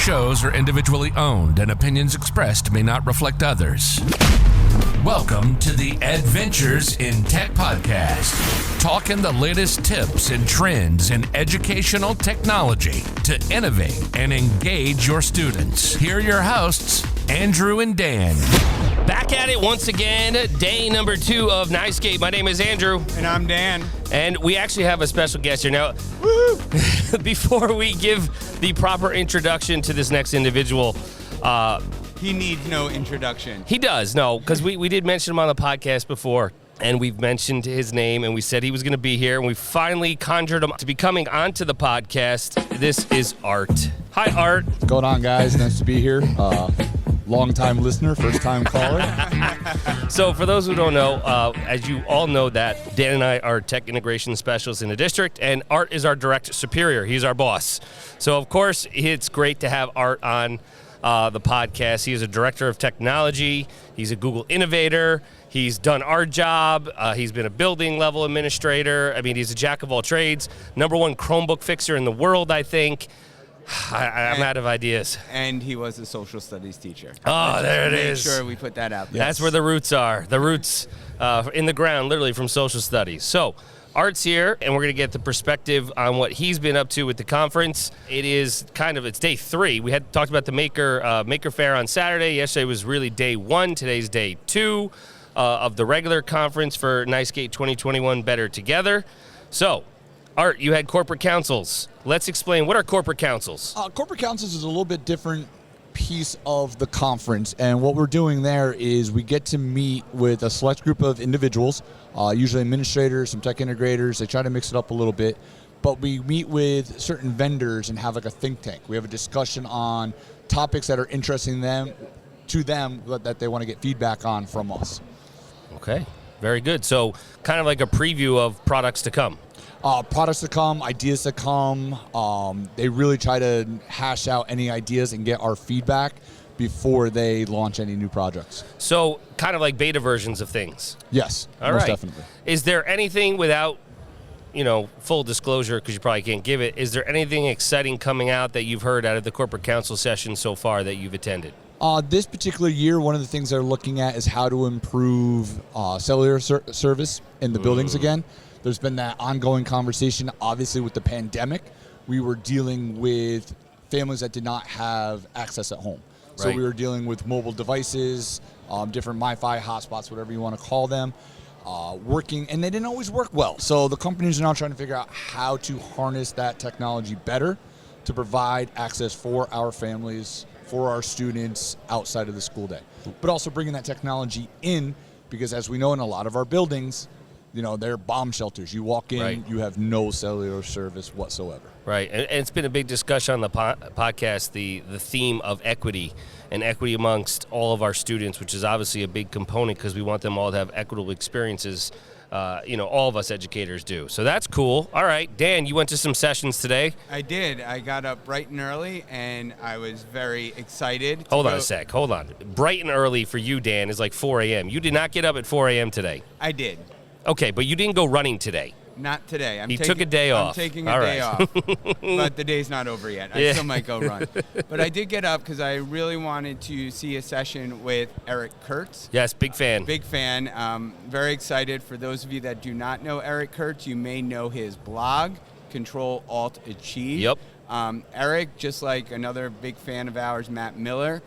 Shows are individually owned and opinions expressed may not reflect others. Welcome to the Edventures in Tech podcast, talking the latest tips and trends in educational technology to innovate and engage your students. Here are your hosts, Andrew and Dan. Back at it once again, day number 2 of NYSCATE. My name is Andrew. And I'm Dan. And we actually have a special guest here. Now, before we give the proper introduction to this next individual, he needs no introduction. He does, no, because we did mention him on the podcast before, and we've mentioned his name, and we said he was going to be here, and we finally conjured him to be coming onto the podcast. This is Art. Hi, Art. What's going on, guys? Nice to be here. Long-time listener, first-time caller. So for those who don't know, as you all know that Dan and I are tech integration specialists in the district, and Art is our direct superior. He's our boss. So, of course, it's great to have Art on the podcast. He is a director of technology. He's a Google innovator. He's done our job. He's been a building level administrator. I mean, he's a jack of all trades. #1 Chromebook fixer in the world, I think. I'm out of ideas. And he was a social studies teacher. Oh, there it is. Make sure we put that out there. That's where the roots are. The roots in the ground, literally from social studies. So Art's here, and we're going to get the perspective on what he's been up to with the conference. It's day 3. We had talked about the Maker Fair on Saturday. Yesterday was really day 1. Today's day 2 of the regular conference for NYSCATE 2021 Better Together. So, Art, you had corporate councils. Let's explain, what are corporate councils? Corporate councils is a little bit different piece of the conference, and what we're doing there is we get to meet with a select group of individuals, usually administrators, some tech integrators. They try to mix it up a little bit, but we meet with certain vendors and have like a think tank. We have a discussion on topics that are interesting to them that they want to get feedback on from us. Okay, very good. So kind of like a preview of products to come. Products to come, ideas to come. They really try to hash out any ideas and get our feedback before they launch any new projects. So kind of like beta versions of things. Yes, All most right. definitely. Is there anything, without full disclosure, because you probably can't give it, is there anything exciting coming out that you've heard out of the corporate council session so far that you've attended? This particular year, one of the things they're looking at is how to improve cellular service in the buildings again. There's been that ongoing conversation. Obviously, with the pandemic, we were dealing with families that did not have access at home. So Right. we were dealing with mobile devices, different MiFi hotspots, whatever you want to call them, working, and they didn't always work well. So the companies are now trying to figure out how to harness that technology better to provide access for our families, for our students outside of the school day. But also bringing that technology in, because as we know in a lot of our buildings, they're bomb shelters. You walk in, Right. you have no cellular service whatsoever. Right, and it's been a big discussion on the podcast, the theme of equity, and equity amongst all of our students, which is obviously a big component because we want them all to have equitable experiences. All of us educators do. So that's cool. All right, Dan, you went to some sessions today. I did. I got up bright and early, and I was very excited. Hold on a sec. Hold on. Bright and early for you, Dan, is like 4 a.m. You did not get up at 4 a.m. today. I did. Okay, but you didn't go running today. Not today. He took a day off. I'm taking a All day right. off, but the day's not over yet. I still might go run. But I did get up because I really wanted to see a session with Eric Kurtz. Yes, big fan. Big fan. Very excited. For those of you that do not know Eric Kurtz, you may know his blog, Control Alt Achieve. Yep. Eric, just like another big fan of ours, Matt Miller,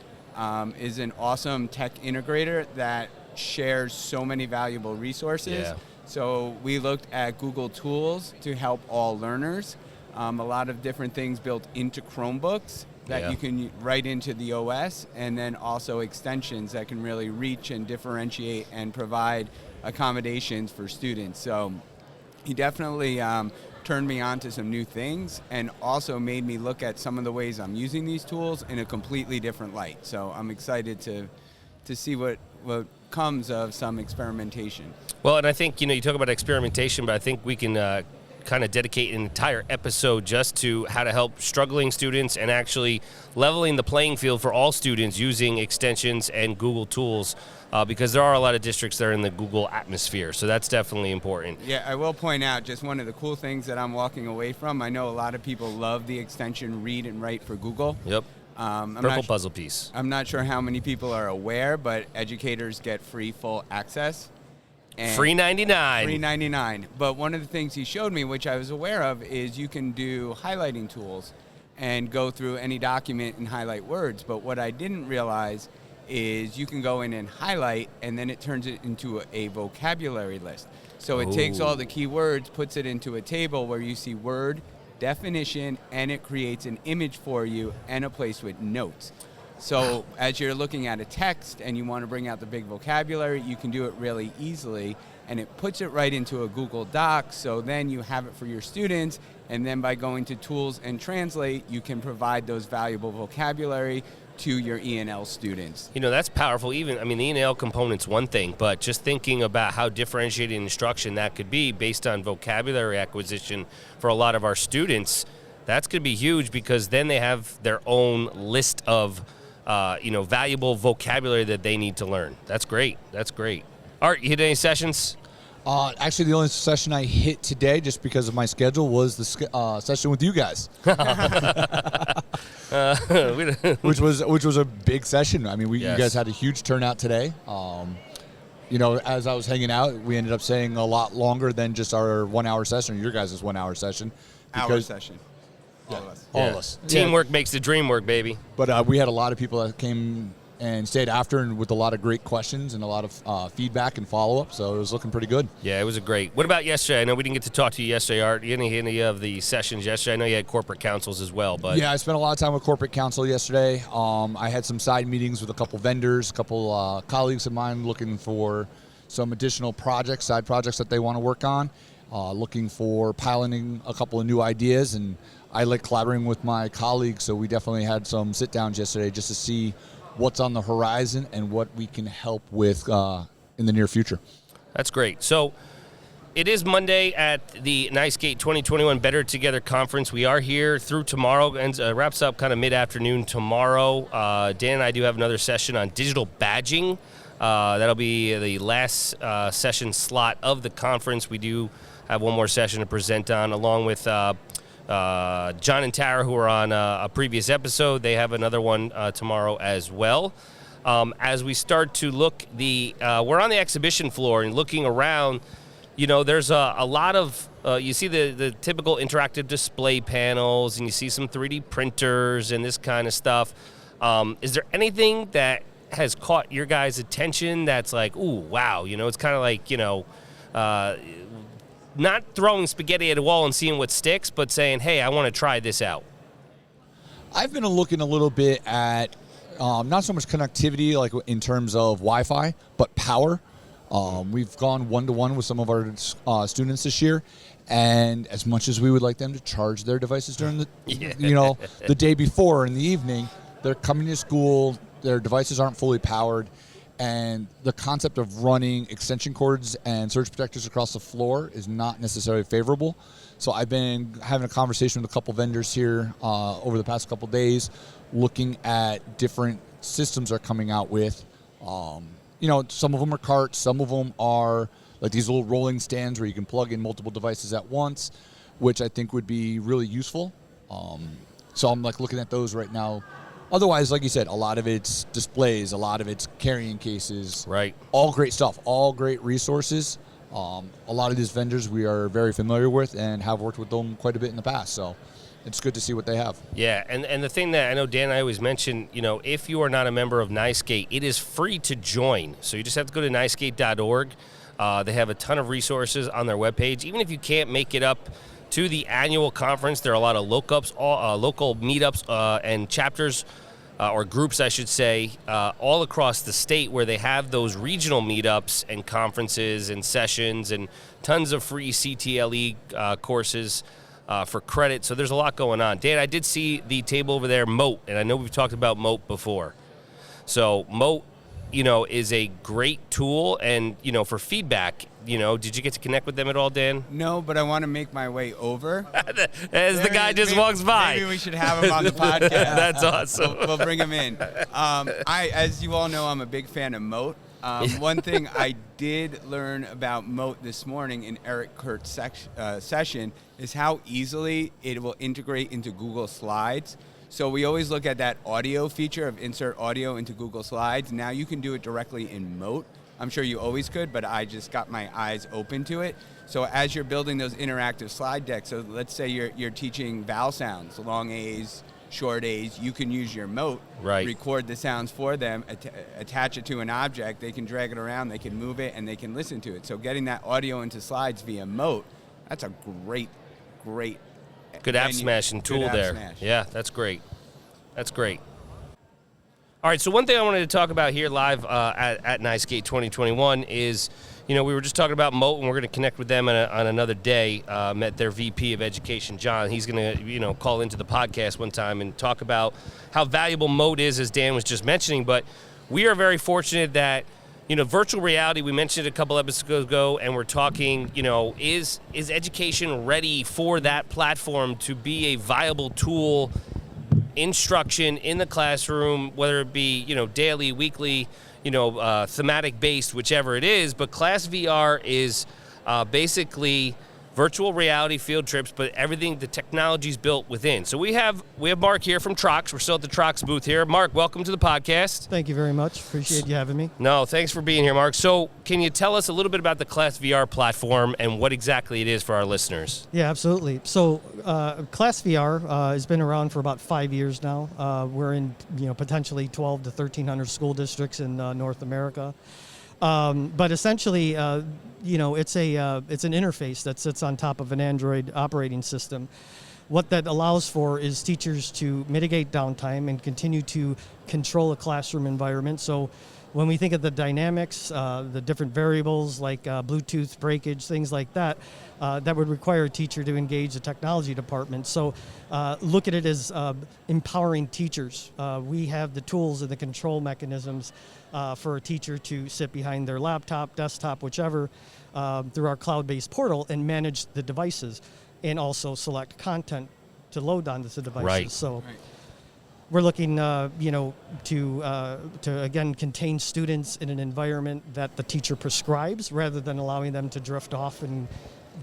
is an awesome tech integrator that shares so many valuable resources. Yeah. So we looked at Google Tools to help all learners. A lot of different things built into Chromebooks that you can write into the OS, and then also extensions that can really reach and differentiate and provide accommodations for students. So he definitely turned me on to some new things, and also made me look at some of the ways I'm using these tools in a completely different light. So I'm excited to see what comes of some experimentation. Well, and I think, you talk about experimentation, but I think we can kind of dedicate an entire episode just to how to help struggling students and actually leveling the playing field for all students using extensions and Google tools, because there are a lot of districts that are in the Google atmosphere, so that's definitely important. Yeah, I will point out just one of the cool things that I'm walking away from. I know a lot of people love the extension Read and Write for Google. Yep. Purple puzzle piece. I'm not sure how many people are aware, but educators get free full access. And Free 99. Free 99. But one of the things he showed me, which I was aware of, is you can do highlighting tools and go through any document and highlight words. But what I didn't realize is you can go in and highlight, and then it turns it into a vocabulary list. So it takes all the keywords, puts it into a table where you see word, definition, and it creates an image for you and a place with notes. So as you're looking at a text and you want to bring out the big vocabulary, you can do it really easily, and it puts it right into a Google Doc, so then you have it for your students, and then by going to Tools and Translate, you can provide those valuable vocabulary to your E&L students. You know, that's powerful. Even, I mean, the E&L component's one thing, but just thinking about how differentiated instruction that could be based on vocabulary acquisition for a lot of our students, that's going to be huge, because then they have their own list of valuable vocabulary that they need to learn. That's great. That's great. Art, you hit any sessions? Actually, the only session I hit today, just because of my schedule, was the session with you guys, which was a big session. I mean, you guys had a huge turnout today. As I was hanging out, we ended up staying a lot longer than just our 1 hour session, or your guys' 1 hour session. Our session. Yeah, all of us. All of us. Teamwork makes the dream work, baby. But we had a lot of people that came and stayed after, and with a lot of great questions and a lot of feedback and follow-up, so it was looking pretty good. Yeah, it was a great. What about yesterday? I know we didn't get to talk to you yesterday, Art. You didn't hit any of the sessions yesterday. I know you had corporate councils as well, but... Yeah, I spent a lot of time with corporate council yesterday. I had some side meetings with a couple vendors, a couple colleagues of mine looking for some additional projects, side projects that they want to work on, looking for piloting a couple of new ideas, and I like collaborating with my colleagues, so we definitely had some sit-downs yesterday just to see what's on the horizon and what we can help with in the near future. That's great. So it is Monday at the NYSCATE 2021 Better Together Conference. We are here through tomorrow, and wraps up kind of mid-afternoon tomorrow. Dan and I do have another session on digital badging. That'll be the last session slot of the conference. We do have one more session to present on, along with John and Tara, who are on a previous episode. They have another one tomorrow as well. As we start to look, we're on the exhibition floor and looking around. You know, there's a lot of, you see the typical interactive display panels, and you see some 3D printers and this kind of stuff. Is there anything that has caught your guys' attention that's like, ooh, wow, it's kind of like, not throwing spaghetti at a wall and seeing what sticks, but saying, hey, I want to try this out? I've been looking a little bit at not so much connectivity, like in terms of Wi-Fi, but power. We've gone one-to-one with some of our students this year, and as much as we would like them to charge their devices during the, the day before in the evening, they're coming to school, their devices aren't fully powered, and the concept of running extension cords and surge protectors across the floor is not necessarily favorable. So I've been having a conversation with a couple vendors here over the past couple days, looking at different systems they're coming out with. Some of them are carts, some of them are like these little rolling stands where you can plug in multiple devices at once, which I think would be really useful. So I'm looking at those right now. Otherwise, like you said, a lot of it's displays, a lot of it's carrying cases. Right. All great stuff, all great resources. A lot of these vendors we are very familiar with and have worked with them quite a bit in the past. So it's good to see what they have. Yeah, and the thing that I know Dan and I always mention, if you are not a member of NYSCATE, it is free to join. So you just have to go to nyscate.org. They have a ton of resources on their webpage. Even if you can't make it up to the annual conference, there are a lot of local meetups and chapters, or groups, I should say, all across the state where they have those regional meetups and conferences and sessions and tons of free CTLE courses for credit. So there's a lot going on. Dan, I did see the table over there, Moat, and I know we've talked about Moat before. So Moat, is a great tool, and, for feedback, did you get to connect with them at all, Dan? No, but I want to make my way over. As the guy just walks by. Maybe we should have him on the podcast. That's awesome. We'll bring him in. As you all know, I'm a big fan of Moat. One thing I did learn about Moat this morning in Eric Kurt's session is how easily it will integrate into Google Slides. So we always look at that audio feature of insert audio into Google Slides. Now you can do it directly in Mote. I'm sure you always could, but I just got my eyes open to it. So as you're building those interactive slide decks, so let's say you're teaching vowel sounds, long A's, short A's, you can use your Mote, record the sounds for them, attach it to an object, they can drag it around, they can move it, and they can listen to it. So getting that audio into slides via Mote, that's a great good app smashing tool there. Yeah, that's great. That's great. All right, so one thing I wanted to talk about here live at NYSCATE 2021 is, we were just talking about Mote, and we're going to connect with them on another day. Met their VP of Education, John. He's going to, call into the podcast one time and talk about how valuable Mote is, as Dan was just mentioning. But we are very fortunate that, virtual reality, we mentioned it a couple episodes ago, and we're talking, is education ready for that platform to be a viable tool, instruction in the classroom, whether it be, daily, weekly, thematic based, whichever it is. But Class VR is basically virtual reality field trips, but everything, the technology's built within. So we have Mark here from Trox. We're still at the Trox booth here. Mark, welcome to the podcast. Thank you very much. Appreciate you having me. No, thanks for being here, Mark. So can you tell us a little bit about the Class VR platform and what exactly it is for our listeners? Yeah, absolutely. So Class VR has been around for about 5 years now. We're in potentially 12 to 1,300 school districts in North America. But essentially, it's an interface that sits on top of an Android operating system. What that allows for is teachers to mitigate downtime and continue to control a classroom environment. So when we think of the dynamics, the different variables like Bluetooth breakage, things like that, that would require a teacher to engage the technology department. So look at it as empowering teachers. We have the tools and the control mechanisms for a teacher to sit behind their laptop, desktop, whichever, through our cloud-based portal and manage the devices and also select content to load onto the devices. Right. So we're looking, to again contain students in an environment that the teacher prescribes, rather than allowing them to drift off and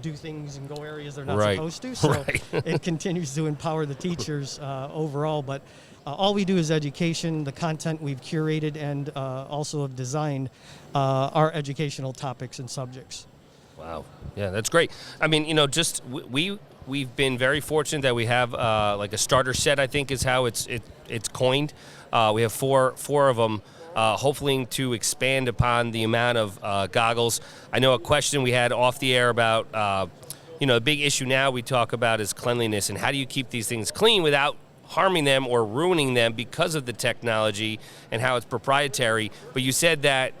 do things and go areas they're not supposed to. So it continues to empower the teachers overall. But all we do is education. The content we've curated and also have designed are educational topics and subjects. Wow. Yeah, that's great. I mean, we've been very fortunate that we have like a starter set, I think is how it's coined. We have four of them, hopefully to expand upon the amount of goggles. I know a question we had off the air about, the big issue now we talk about is cleanliness, and how do you keep these things clean without harming them or ruining them because of the technology and how it's proprietary. But you said that,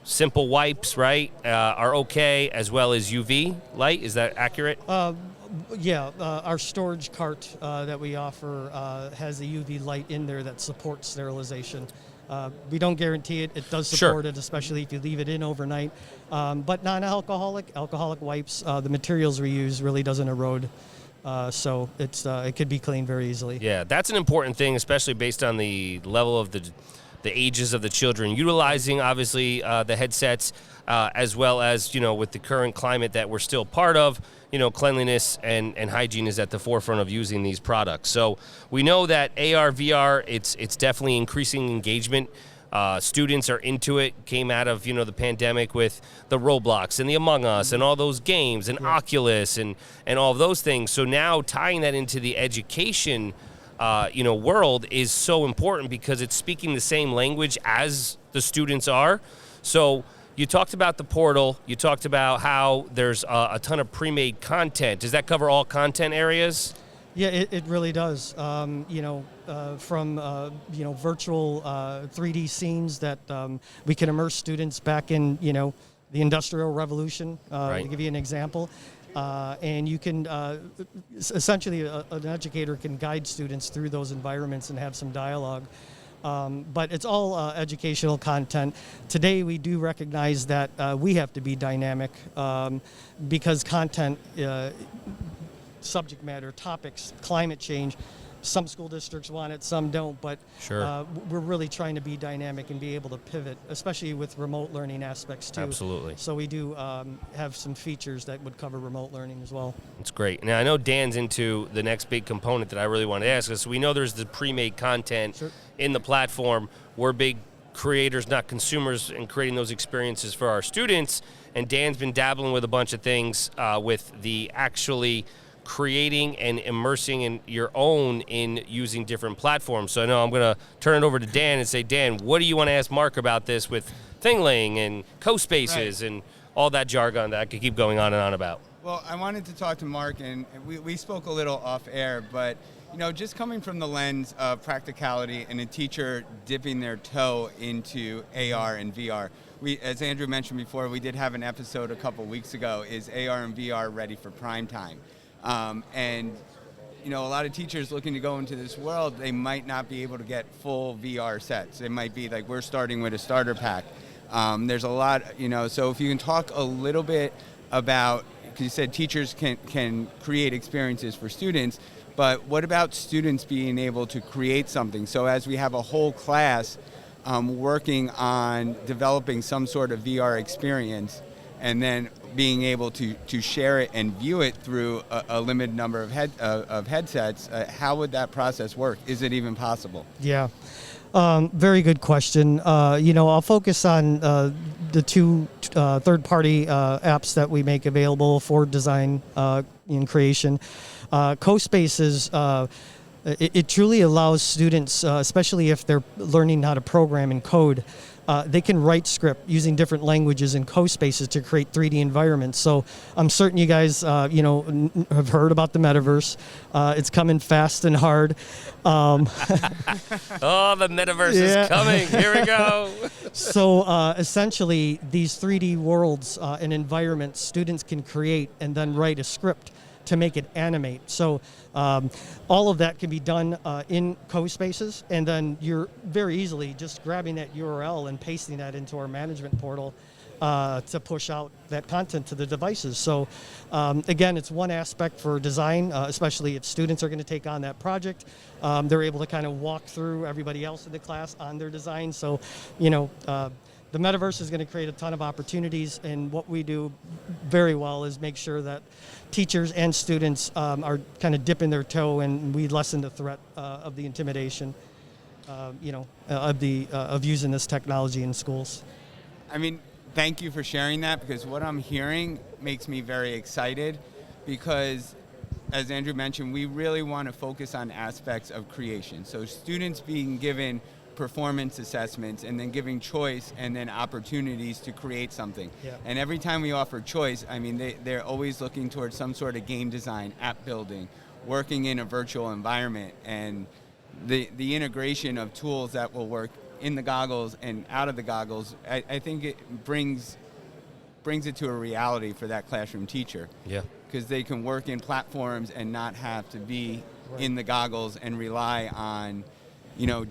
simple wipes, right, are okay, as well as UV light. Is that accurate? Our storage cart that we offer has a UV light in there that supports sterilization. We don't guarantee it. It does support it, especially if you leave it in overnight. But alcoholic wipes, the materials we use really doesn't erode. So it could be cleaned very easily. Yeah, that's an important thing, especially based on the level of the ages of the children. Utilizing, obviously, the headsets, as well as, with the current climate that we're still part of, cleanliness and hygiene is at the forefront of using these products. So we know that AR, VR, it's definitely increasing engagement. Students are into it, came out of, the pandemic with the Roblox and the Among Us and all those games and Oculus and all of those things. So now tying that into the education, world is so important because it's speaking the same language as the students are. So you talked about the portal. You talked about how there's a ton of pre-made content. Does that cover all content areas? Yeah, it really does. From virtual 3D scenes that we can immerse students back in, the Industrial Revolution. To give you an example. And you can, essentially, an educator can guide students through those environments and have some dialogue. But it's all educational content. Today, we do recognize that we have to be dynamic because content, subject matter, topics, climate change, some school districts want it, some don't, but Sure. we're really trying to be dynamic and be able to pivot, especially with remote learning aspects too. Absolutely. So we do have some features that would cover remote learning as well. That's great. Now, I know Dan's into the next big component that I really want to ask us. We know there's the pre-made content Sure. in the platform. We're big creators, not consumers, in creating those experiences for our students. And Dan's been dabbling with a bunch of things with the actually creating and immersing in your own in using different platforms. So I know I'm going to turn it over to Dan and say, Dan, what do you want to ask Mark about this with Thingling and co-spaces and all that jargon that I could keep going on and on about? Well, I wanted to talk to Mark, and we spoke a little off air, but just coming from the lens of practicality and a teacher dipping their toe into AR and VR. As Andrew mentioned before, we did have an episode a couple weeks ago, is AR and VR ready for Primetime? And a lot of teachers looking to go into this world, they might not be able to get full VR sets. It might be like we're starting with a starter pack. There's a lot, so if you can talk a little bit about, because you said teachers can create experiences for students, but what about students being able to create something? So as we have a whole class working on developing some sort of VR experience, and then being able to share it and view it through a limited number of headsets, how would that process work? Is it even possible? Yeah. Very good question. I'll focus on the two third-party apps that we make available for design and creation. Co-spaces, it truly allows students, especially if they're learning how to program and code, they can write script using different languages in co-spaces to create 3D environments. So I'm certain you guys, have heard about the metaverse. It's coming fast and hard. Oh, the metaverse is coming. Here we go. So essentially, these 3D worlds and environments students can create and then write a script to make it animate. So all of that can be done in co-spaces, and then you're very easily just grabbing that URL and pasting that into our management portal to push out that content to the devices. So again, it's one aspect for design, especially if students are going to take on that project. They're able to kind of walk through everybody else in the class on their design. So, the metaverse is going to create a ton of opportunities, and what we do very well is make sure that teachers and students are kind of dipping their toe, and we lessen the threat of the intimidation, of using this technology in schools. I mean, thank you for sharing that, because what I'm hearing makes me very excited, because as Andrew mentioned, we really want to focus on aspects of creation. So students being given performance assessments and then giving choice and then opportunities to create something. Yeah. And every time we offer choice, I mean, they're always looking towards some sort of game design, app building, working in a virtual environment, and the integration of tools that will work in the goggles and out of the goggles. I think it brings it to a reality for that classroom teacher. Yeah. Because they can work in platforms and not have to be in the goggles and rely on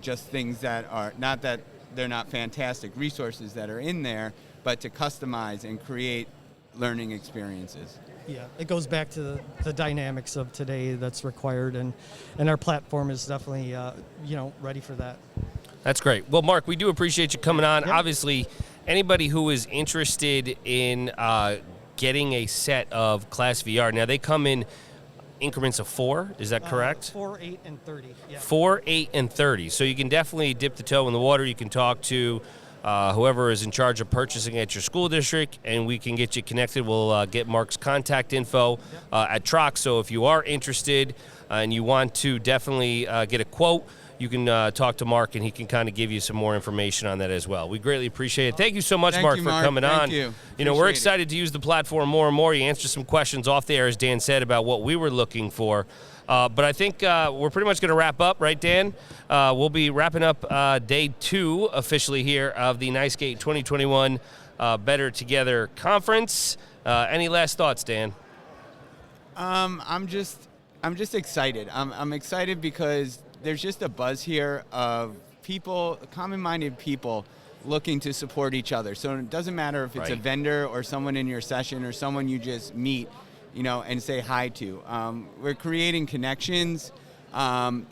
just things that are, not that they're not fantastic resources that are in there, but to customize and create learning experiences. Yeah, it goes back to the dynamics of today that's required, and our platform is definitely, ready for that. That's great. Well, Mark, we do appreciate you coming on. Yep. Obviously, anybody who is interested in getting a set of Class VR, now they come in increments of 4, is that correct? 4, 8, and 30. Yeah. 4, 8, and 30. So you can definitely dip the toe in the water. You can talk to whoever is in charge of purchasing at your school district, and we can get you connected. We'll get Mark's contact info at Trox. So if you are interested and you want to definitely get a quote, you can talk to Mark, and he can kind of give you some more information on that as well. We greatly appreciate it. Thank you so much, Thank Mark, you, for Mark. coming Thank on. you. We're Appreciate excited to use the platform more and more. You answered some questions off the air, as Dan said, about what we were looking for. But I think we're pretty much going to wrap up, right, Dan? We'll be wrapping up day 2 officially here of the NYSCATE 2021 Better Together Conference. Any last thoughts, Dan? I'm just excited. I'm excited because there's just a buzz here of people, common-minded people, looking to support each other. So it doesn't matter if it's a vendor or someone in your session or someone you just meet, and say hi to. We're creating connections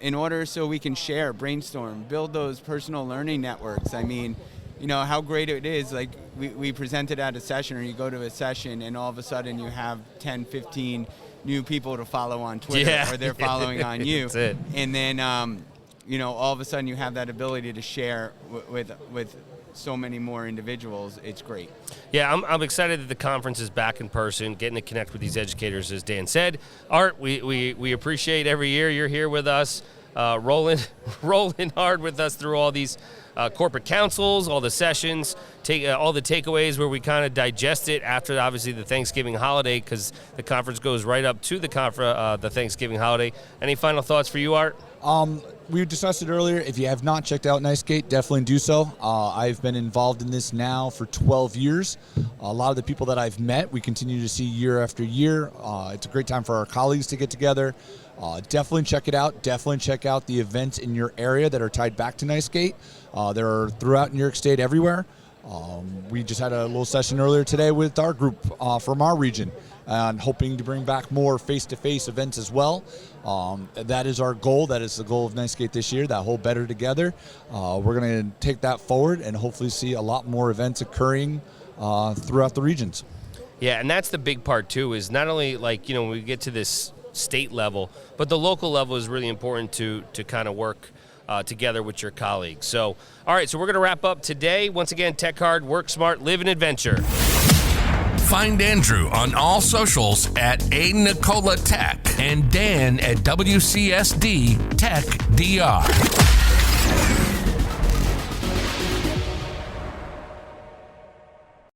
in order so we can share, brainstorm, build those personal learning networks. I mean, how great it is, like we presented at a session, or you go to a session and all of a sudden you have 10, 15 new people to follow on Twitter, or they're following on you. That's it. And then, all of a sudden you have that ability to share with so many more individuals. It's great. Yeah, I'm excited that the conference is back in person, getting to connect with these educators, as Dan said. Art, we appreciate every year you're here with us, rolling hard with us through all these corporate councils, all the sessions, all the takeaways where we kind of digest it after, obviously, the Thanksgiving holiday, because the conference goes right up to the Thanksgiving holiday. Any final thoughts for you, Art? We discussed it earlier. If you have not checked out NYSCATE, definitely do so. I've been involved in this now for 12 years. A lot of the people that I've met, we continue to see year after year. It's a great time for our colleagues to get together. Definitely check it out. Definitely check out the events in your area that are tied back to NYSCATE. There are throughout New York State everywhere. We just had a little session earlier today with our group from our region, and hoping to bring back more face-to-face events as well. That is our goal. That is the goal of NYSCATE this year, that whole Better Together. We're going to take that forward and hopefully see a lot more events occurring throughout the regions. Yeah, and that's the big part, too, is not only, when we get to this state level, but the local level is really important to kind of work together with your colleagues. So, all right, so we're going to wrap up today. Once again, tech hard, work smart, live an adventure. Find Andrew on all socials at A Nicola Tech and Dan at WCSD Tech DR.